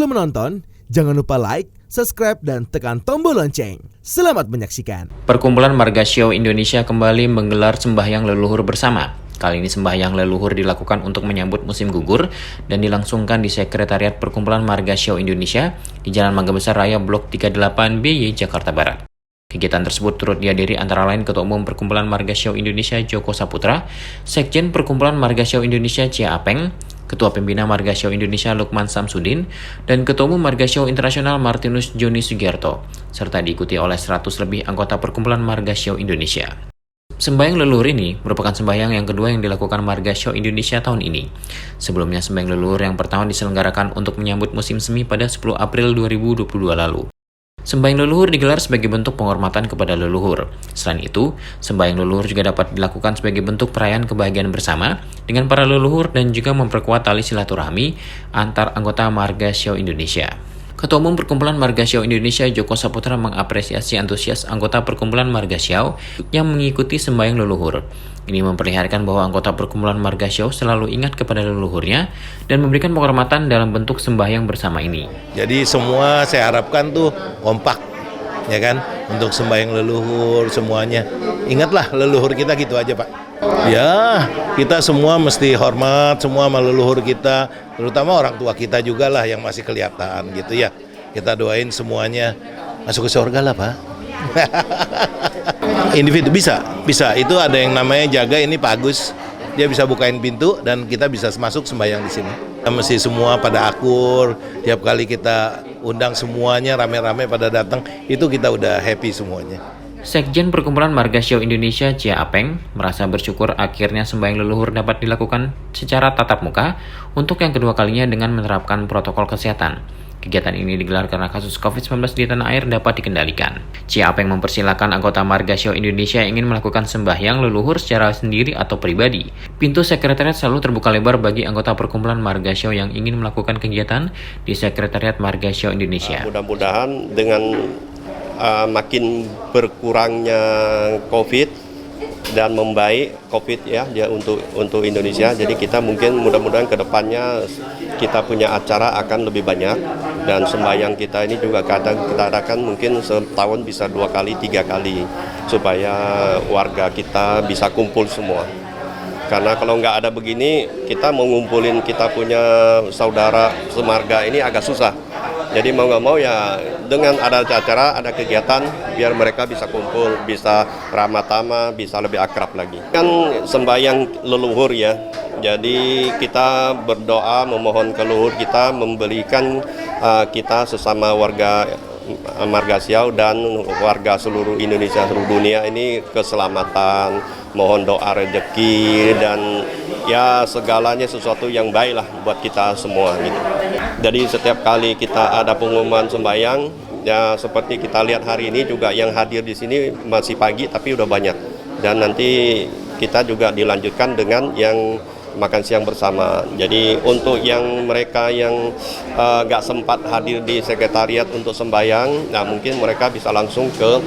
Sebelum menonton, jangan lupa like, subscribe, dan tekan tombol lonceng. Selamat menyaksikan. Perkumpulan Marga Siau Indonesia kembali menggelar sembahyang leluhur bersama. Kali ini sembahyang leluhur dilakukan untuk menyambut musim gugur dan dilangsungkan di Sekretariat Perkumpulan Marga Siau Indonesia di Jalan Mangga Besar Raya Blok 38 BY, Jakarta Barat. Kegiatan tersebut turut dihadiri antara lain Ketua Umum Perkumpulan Marga Siau Indonesia Joko Saputra, Sekjen Perkumpulan Marga Siau Indonesia Cia Apeng, Ketua Pembina Marga Siau Indonesia Lukman Samsudin, dan Ketua Umum Marga Siau Internasional Martinus Joni Sugierto, serta diikuti oleh 100 lebih anggota Perkumpulan Marga Siau Indonesia. Sembahyang leluhur ini merupakan sembahyang yang kedua yang dilakukan Marga Siau Indonesia tahun ini. Sebelumnya sembahyang leluhur yang pertama diselenggarakan untuk menyambut musim semi pada 10 April 2022 lalu. Sembahyang leluhur digelar sebagai bentuk penghormatan kepada leluhur. Selain itu, sembahyang leluhur juga dapat dilakukan sebagai bentuk perayaan kebahagiaan bersama dengan para leluhur dan juga memperkuat tali silaturahmi antar anggota Marga Siau Indonesia. Ketua Umum Perkumpulan Marga Siau Indonesia Joko Saputra mengapresiasi antusias anggota Perkumpulan Marga Siau yang mengikuti sembahyang leluhur. Ini memperlihatkan bahwa anggota Perkumpulan Marga Siau selalu ingat kepada leluhurnya dan memberikan penghormatan dalam bentuk sembahyang bersama ini. Jadi semua saya harapkan tuh kompak, ya kan, untuk sembahyang leluhur semuanya. Ingatlah leluhur kita gitu aja, Pak. Ya, kita semua mesti hormat semua sama leluhur kita, terutama orang tua kita juga lah yang masih kelihatan gitu ya. Kita doain semuanya masuk ke surga lah, Pak. Individu bisa. Itu ada yang namanya jaga, ini Pak Agus. Dia bisa bukain pintu dan kita bisa masuk sembahyang di sini. Kita mesti semua pada akur, tiap kali kita undang semuanya rame-rame pada datang, itu kita udah happy semuanya. Sekjen Perkumpulan Marga Siau Indonesia Cia Apeng merasa bersyukur akhirnya sembahyang leluhur dapat dilakukan secara tatap muka untuk yang kedua kalinya dengan menerapkan protokol kesehatan. Kegiatan ini digelar karena kasus COVID-19 di tanah air dapat dikendalikan. Cia Apeng mempersilahkan anggota Marga Siau Indonesia yang ingin melakukan sembahyang leluhur secara sendiri atau pribadi. Pintu sekretariat selalu terbuka lebar bagi anggota Perkumpulan Marga Siau yang ingin melakukan kegiatan di Sekretariat Marga Siau Indonesia. Mudah-mudahan dengan makin berkurangnya COVID dan membaik COVID ya untuk Indonesia. Jadi kita mungkin mudah-mudahan ke depannya kita punya acara akan lebih banyak dan sembahyang kita ini juga kita adakan mungkin setahun bisa 2 kali 3 kali supaya warga kita bisa kumpul semua. Karena kalau nggak ada begini kita mau ngumpulin kita punya saudara semarga ini agak susah. Jadi mau nggak mau ya dengan ada acara, ada kegiatan biar mereka bisa kumpul, bisa ramah tamah, bisa lebih akrab lagi. Kan sembahyang leluhur ya, jadi kita berdoa memohon ke leluhur kita memberikan kita sesama warga Marga Siau dan warga seluruh Indonesia, seluruh dunia ini keselamatan, mohon doa rezeki dan ya segalanya sesuatu yang baik lah buat kita semua gitu. Jadi setiap kali kita ada pengumuman sembahyang, ya seperti kita lihat hari ini juga yang hadir di sini masih pagi tapi udah banyak. Dan nanti kita juga dilanjutkan dengan yang makan siang bersama. Jadi untuk yang mereka yang nggak sempat hadir di sekretariat untuk sembahyang, nah mungkin mereka bisa langsung ke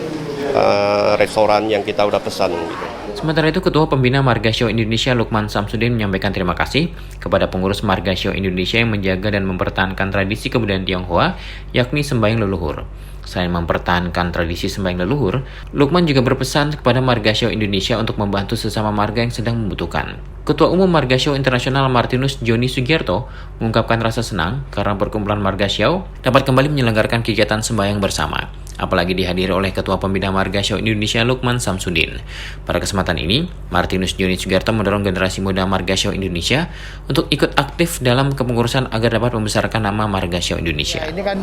restoran yang kita udah pesan gitu. Sementara itu, Ketua Pembina Marga Siau Indonesia Lukman Samsudin menyampaikan terima kasih kepada pengurus Marga Siau Indonesia yang menjaga dan mempertahankan tradisi kebudayaan Tionghoa, yakni sembahyang leluhur. Selain mempertahankan tradisi sembahyang leluhur, Lukman juga berpesan kepada Marga Siau Indonesia untuk membantu sesama marga yang sedang membutuhkan. Ketua Umum Marga Siau Internasional Martinus Joni Sugierto mengungkapkan rasa senang karena Perkumpulan Marga Siau dapat kembali menyelenggarakan kegiatan sembahyang bersama, apalagi dihadiri oleh Ketua Pembina Marga Siau Indonesia Lukman Samsudin. Pada kesempatan ini, Martinus Joni Sugierto mendorong generasi muda Marga Siau Indonesia untuk ikut aktif dalam kepengurusan agar dapat membesarkan nama Marga Siau Indonesia. Ini kan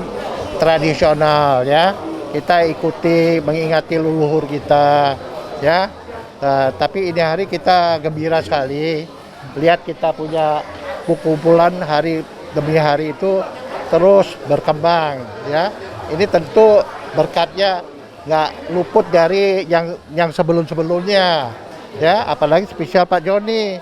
tradisional ya, kita ikuti mengingati leluhur kita ya. Tapi ini hari kita gembira sekali lihat kita punya perkumpulan hari demi hari itu terus berkembang ya. Ini tentu berkatnya nggak luput dari yang sebelum-sebelumnya ya, apalagi spesial Pak Joni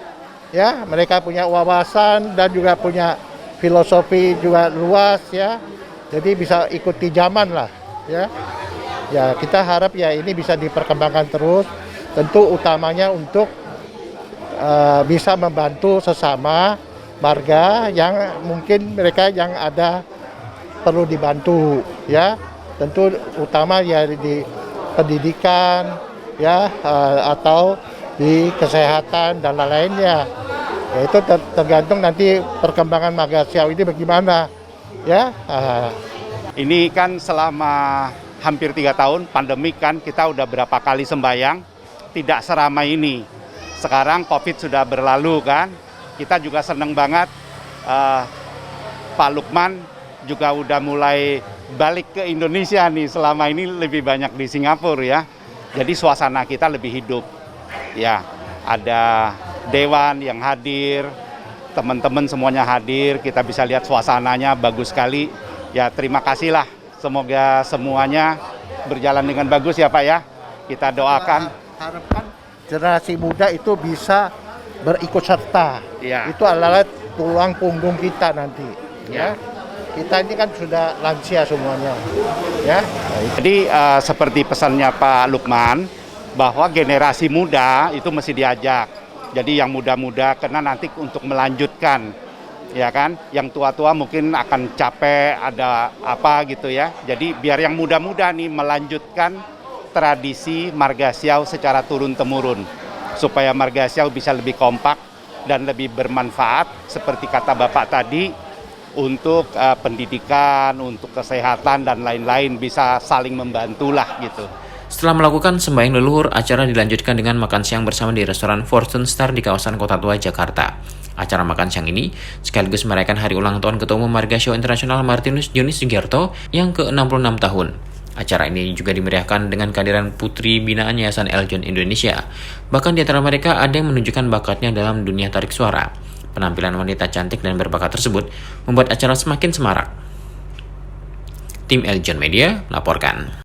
ya. Mereka punya wawasan dan juga punya filosofi juga luas ya, jadi bisa ikuti zaman lah ya. Ya kita harap ya ini bisa diperkembangkan terus, tentu utamanya untuk bisa membantu sesama marga yang mungkin mereka yang ada perlu dibantu ya. Tentu utama ya di pendidikan ya atau di kesehatan dan lain-lainnya. Ya itu tergantung nanti perkembangan Marga Siau ini bagaimana ya. Ini kan selama hampir 3 tahun pandemi kan kita udah berapa kali sembahyang, tidak seramai ini. Sekarang COVID sudah berlalu kan, kita juga senang banget Pak Lukman juga udah mulai balik ke Indonesia nih, selama ini lebih banyak di Singapura ya. Jadi suasana kita lebih hidup. Ya, ada dewan yang hadir, teman-teman semuanya hadir, kita bisa lihat suasananya bagus sekali. Ya, terima kasih lah. Semoga semuanya berjalan dengan bagus ya Pak ya. Kita doakan. Harapkan generasi muda itu bisa berikut serta. Ya. Itu adalah tulang punggung kita nanti. Ya. Kita ini kan sudah lansia semuanya. Ya. Jadi seperti pesannya Pak Lukman, bahwa generasi muda itu mesti diajak. Jadi yang muda-muda karena nanti untuk melanjutkan. Ya kan, yang tua-tua mungkin akan capek, ada apa gitu ya. Jadi biar yang muda-muda nih melanjutkan tradisi Marga Siau secara turun-temurun. Supaya Marga Siau bisa lebih kompak dan lebih bermanfaat seperti kata Bapak tadi untuk pendidikan, untuk kesehatan dan lain-lain, bisa saling membantulah gitu. Setelah melakukan sembahyang leluhur, acara dilanjutkan dengan makan siang bersama di restoran Fortune Star di kawasan Kota Tua, Jakarta. Acara makan siang ini sekaligus merayakan hari ulang tahun Ketua Umum Marga Siau Internasional Martinus Johnny Sugiarto yang ke-66 tahun. Acara ini juga dimeriahkan dengan kehadiran putri binaan Yayasan Eljon Indonesia. Bahkan di antara mereka ada yang menunjukkan bakatnya dalam dunia tarik suara. Penampilan wanita cantik dan berbakat tersebut membuat acara semakin semarak. Tim Eljon Media melaporkan.